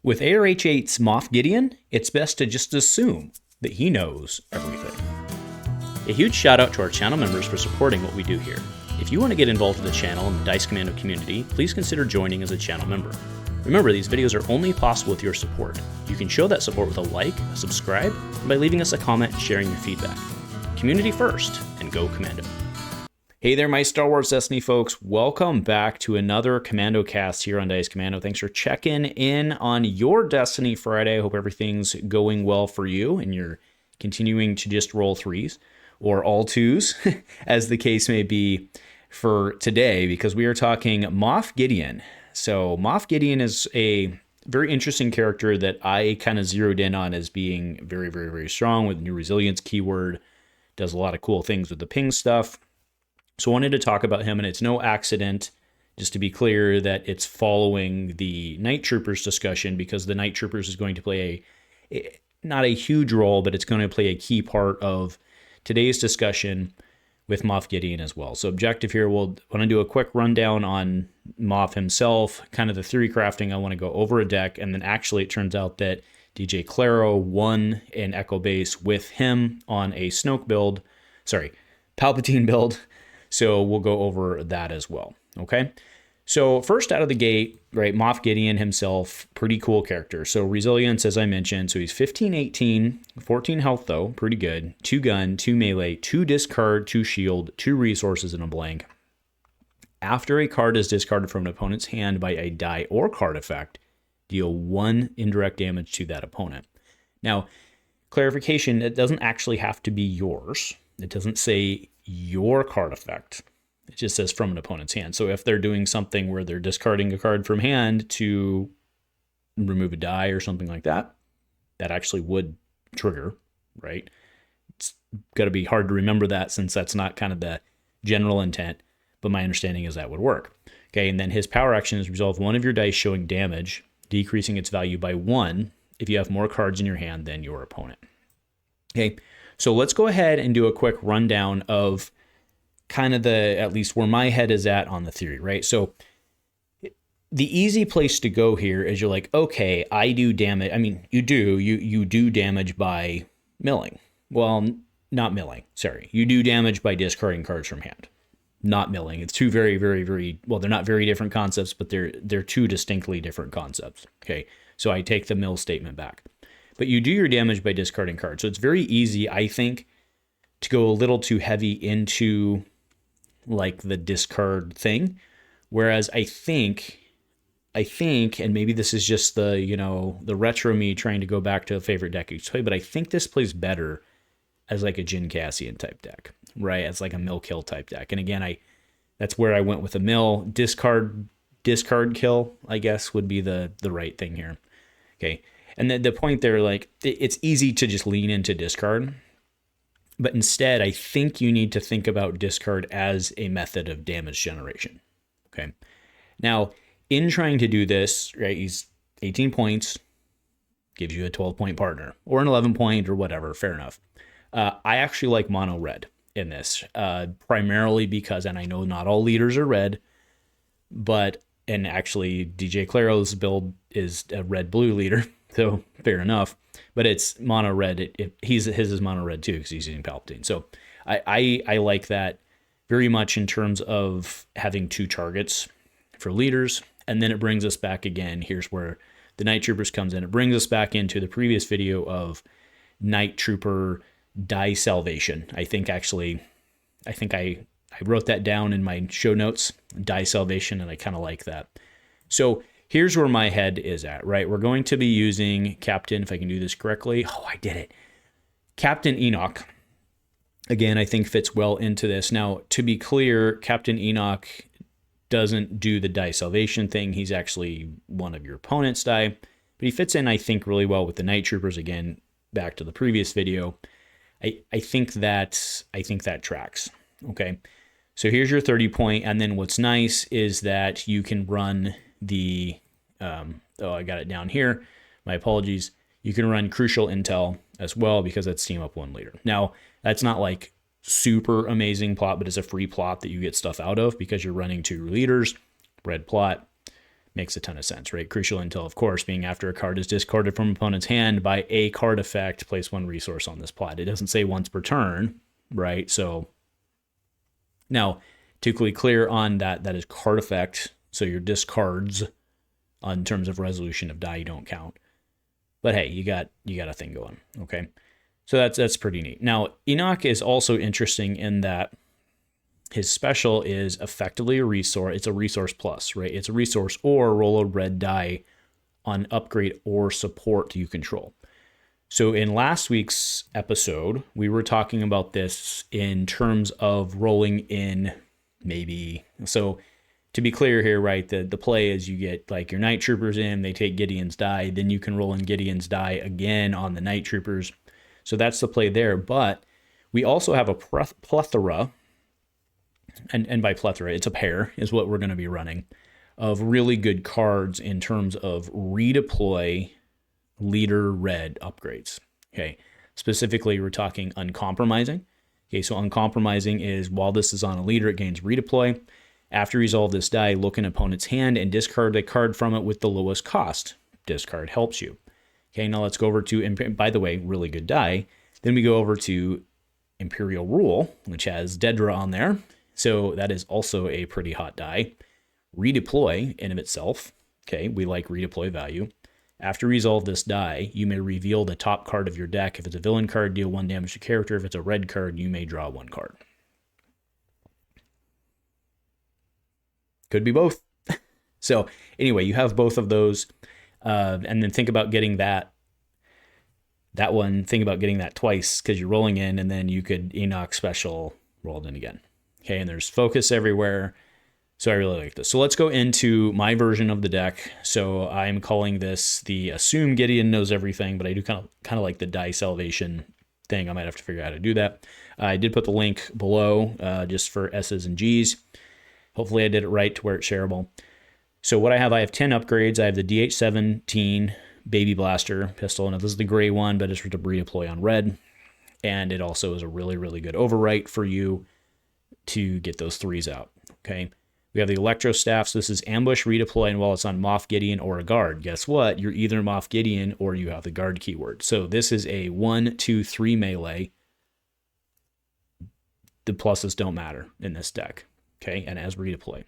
With ARH8's Moff Gideon, it's best to just assume that he knows everything. A huge shout out to our channel members for supporting what we do here. If you want to get involved with the channel and the Dice Commando community, please consider joining as a channel member. Remember, these videos are only possible with your support. You can show that support with a like, a subscribe, and by leaving us a comment and sharing your feedback. Community first, and go Commando. Hey there, my Star Wars Destiny folks. Welcome back to another Commando cast here on Dice Commando. Thanks for checking in on your Destiny Friday. I hope everything's going well for you and you're continuing to just roll threes or all twos, as the case may be for today, because we are talking Moff Gideon. So Moff Gideon is a very interesting character that I kind of zeroed in on as being very, very, very strong with new resilience keyword. Does a lot of cool things with the ping stuff. So I wanted to talk about him, and it's no accident, just to be clear, that it's following the Night Troopers discussion, because the Night Troopers is going to play not a huge role, but it's going to play a key part of today's discussion with Moff Gideon as well. So objective here, we'll want to do a quick rundown on Moff himself, kind of the theory crafting. I want to go over a deck, and then actually it turns out that DJ Claro won an Echo base with him on a Snoke build, Palpatine build. So we'll go over that as well, okay? So first out of the gate, right, Moff Gideon himself, pretty cool character. So resilience, as I mentioned, so he's 15-18, 14 health though, pretty good. 2 gun, 2 melee, 2 discard, 2 shield, 2 resources, and a blank. After a card is discarded from an opponent's hand by a die or card effect, deal 1 indirect damage to that opponent. Now, clarification, it doesn't actually have to be yours. It doesn't say your card effect. It just says from an opponent's hand. So if they're doing something where they're discarding a card from hand to remove a die or something like that, that actually would trigger, right? It's got to be hard to remember that since that's not kind of the general intent, but my understanding is that would work. Okay, and then his power action is resolve one of your dice showing damage, decreasing its value by 1 if you have more cards in your hand than your opponent. Okay, so let's go ahead and do a quick rundown of kind of at least where my head is at on the theory, right? So the easy place to go here is you're like, okay, I do damage. I mean, you do damage by milling. Well, not milling, sorry. You do damage by discarding cards from hand, not milling. It's two very, very, very, well, they're not very different concepts, but they're two distinctly different concepts, okay? So I take the mill statement back. But you do your damage by discarding cards. So it's very easy, I think, to go a little too heavy into like the discard thing. Whereas I think, and maybe this is just the retro me trying to go back to a favorite deck each play, but I think this plays better as like a Jin Cassian type deck, right? As like a mill kill type deck. And again, that's where I went with a mill. Discard kill, I guess, would be the right thing here. Okay. And the point there, like, it's easy to just lean into discard. But instead, I think you need to think about discard as a method of damage generation. Okay. Now, in trying to do this, right, he's 18 points, gives you a 12-point partner, or an 11-point, or whatever, fair enough. I actually like mono red in this, primarily because, and I know not all leaders are red, and actually DJ Claro's build is a red-blue leader. So fair enough, but it's mono red. His is mono red too because he's using Palpatine. So I like that very much in terms of having 2 targets for leaders. And then it brings us back again. Here's where the Night Troopers comes in. It brings us back into the previous video of Night Trooper die salvation. I think I wrote that down in my show notes, die salvation, and I kind of like that. So here's where my head is at, right? We're going to be using Captain, if I can do this correctly. Oh, I did it. Captain Enoch, again, I think fits well into this. Now, to be clear, Captain Enoch doesn't do the die salvation thing. He's actually one of your opponent's die, but he fits in, I think, really well with the Night Troopers. Again, back to the previous video. I think that tracks, okay? So here's your 30-point, and then what's nice is that you can run the I got it down here. My apologies. You can run crucial intel as well because that's team up 1 leader. Now, that's not like super amazing plot, but it's a free plot that you get stuff out of because you're running 2 leaders, red plot. Makes a ton of sense, right? Crucial intel, of course, being after a card is discarded from opponent's hand by a card effect, place 1 resource on this plot. It doesn't say once per turn, right? So now, to be clear on that, that is card effect. So your discards on terms of resolution of die don't count. But hey, you got a thing going, okay? So that's pretty neat. Now, Enoch is also interesting in that his special is effectively a resource. It's a resource plus, right? It's a resource or roll a red die on upgrade or support you control. So in last week's episode, we were talking about this in terms of rolling in maybe. So to be clear here, right, the play is you get like your night troopers in, they take Gideon's die, then you can roll in Gideon's die again on the night troopers. So that's the play there. But we also have a plethora, and by plethora, it's a pair, is what we're going to be running, of really good cards in terms of redeploy leader red upgrades. Okay, specifically, we're talking uncompromising. Okay, so uncompromising is while this is on a leader, it gains redeploy. After you resolve this die, look in opponent's hand and discard a card from it with the lowest cost. Discard helps you. Okay, now let's go over to, by the way, really good die. Then we go over to Imperial Rule, which has Dedra on there. So that is also a pretty hot die. Redeploy in of itself. Okay, we like redeploy value. After you resolve this die, you may reveal the top card of your deck. If it's a villain card, deal 1 damage to character. If it's a red card, you may draw 1 card. Could be both. So anyway, you have both of those. And then think about getting that one. Think about getting that twice because you're rolling in, and then you could Enoch special rolled in again. Okay, and there's focus everywhere. So I really like this. So let's go into my version of the deck. So I'm calling this the Assume Gideon Knows Everything, but I do kind of like the Die Salvation thing. I might have to figure out how to do that. I did put the link below just for S's and G's. Hopefully I did it right to where it's shareable. So what I have 10 upgrades. I have the DH17 Baby Blaster pistol. Now this is the gray one, but it's for to redeploy on red. And it also is a really, really good overwrite for you to get those 3s out. Okay. We have the Electro Staffs. This is ambush, redeploy, and while it's on Moff Gideon or a guard, guess what? You're either Moff Gideon or you have the guard keyword. So this is a 1, 2, 3 melee. The pluses don't matter in this deck. Okay, and as redeploy.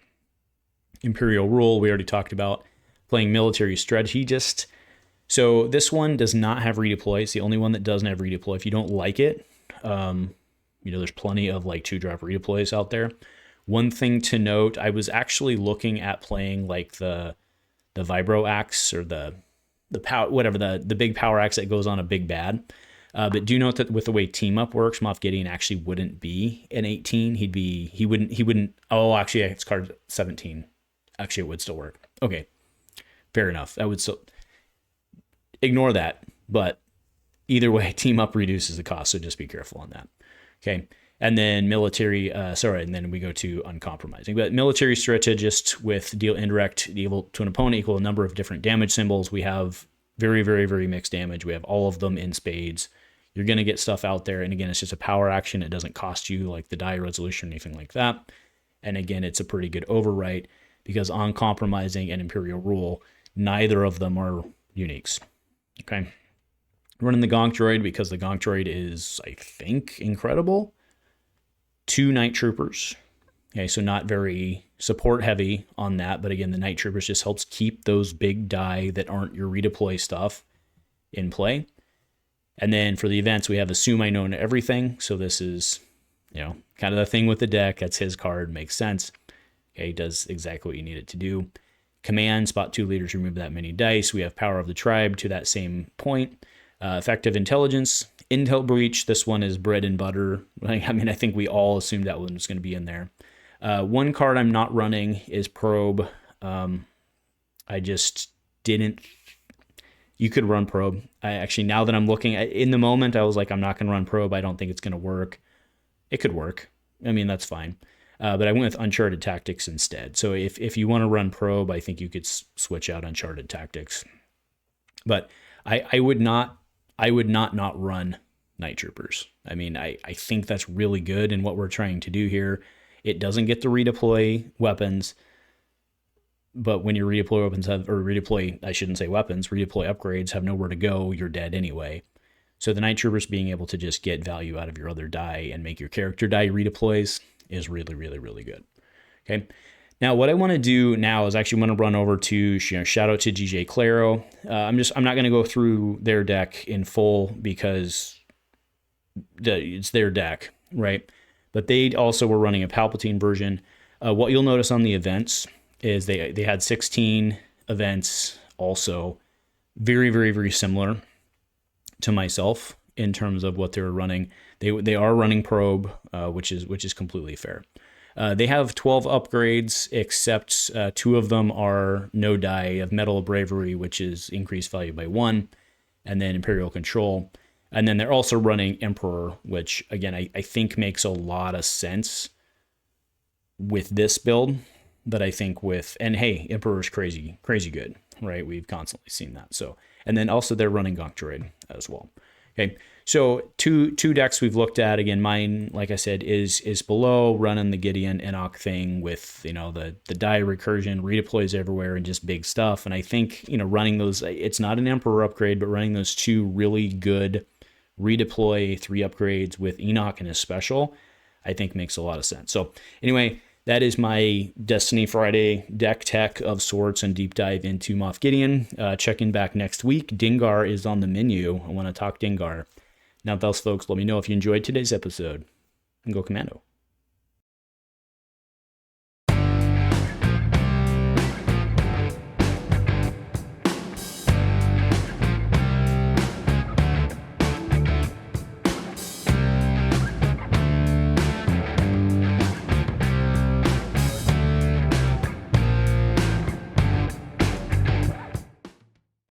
Imperial Rule, we already talked about playing military strategist. So this one does not have redeploy. It's the only one that doesn't have redeploy. If you don't like it, there's plenty of like 2-drop redeploys out there. One thing to note, I was actually looking at playing like the Vibro Axe or the power, whatever, the big power axe that goes on a big bad. But do note that with the way team up works, Moff Gideon actually wouldn't be an 18. He wouldn't. Oh, actually, it's card 17. Actually, it would still work. Okay, fair enough. That would still ignore that. But either way, team up reduces the cost, so just be careful on that. Okay, and then military. And then we go to uncompromising. But military strategist with deal indirect evil to an opponent equal a number of different damage symbols. We have very, very, very mixed damage. We have all of them in spades. You're going to get stuff out there. And again, it's just a power action. It doesn't cost you like the die resolution or anything like that. And again, it's a pretty good overwrite because uncompromising and Imperial Rule, neither of them are uniques. Okay. Running the Gonk Droid because the Gonk Droid is, I think, incredible. 2 Night Troopers. Okay, so not very support heavy on that. But again, the Night Troopers just helps keep those big die that aren't your redeploy stuff in play. And then for the events, we have Assume I Know Everything. So this is, kind of the thing with the deck. That's his card. Makes sense. Okay, does exactly what you need it to do. Command, spot 2 leaders, remove that many dice. We have Power of the Tribe to that same point. Effective Intelligence. Intel Breach. This one is bread and butter. I think we all assumed that one was going to be in there. One card I'm not running is Probe. I just didn't. You could run Probe. Now that I'm looking in the moment, I was like, I'm not going to run Probe. I don't think it's going to work. It could work. That's fine. But I went with Uncharted Tactics instead. So if you want to run Probe, I think you could switch out Uncharted Tactics. But I would not run Night Troopers. I think that's really good in what we're trying to do here. It doesn't get to redeploy weapons. but when your redeploy weapons have, or redeploy, I shouldn't say weapons, redeploy upgrades have nowhere to go, you're dead anyway. So the Night Troopers being able to just get value out of your other die and make your character die redeploys is really, really, really good. Okay. Now, what I want to do now is actually want to run over to, shout out to GJ Claro. I'm not going to go through their deck in full because it's their deck, right? But they also were running a Palpatine version. What you'll notice on the events is they had 16 events also, very, very, very similar to myself in terms of what they were running. They are running probe, which is completely fair. They have 12 upgrades, except 2 of them are no die of Medal of Bravery, which is increased value by 1, and then Imperial Control. And then they're also running Emperor, which, again, I think makes a lot of sense with this build. But I think and hey, Emperor's crazy good, right? We've constantly seen that. So, and then also they're running Gonk Droid as well. Okay, so two decks we've looked at. Again, mine, like I said, is below, running the Gideon Enoch thing with, the die recursion, redeploys everywhere, and just big stuff. And I think, running those, it's not an Emperor upgrade, but running those 2 really good redeploy 3 upgrades with Enoch and his special, I think makes a lot of sense. So anyway, that is my Destiny Friday deck tech of sorts and deep dive into Moff Gideon. Checking back next week. Dengar is on the menu. I want to talk Dengar. Now, thus, folks, let me know if you enjoyed today's episode, and go Commando.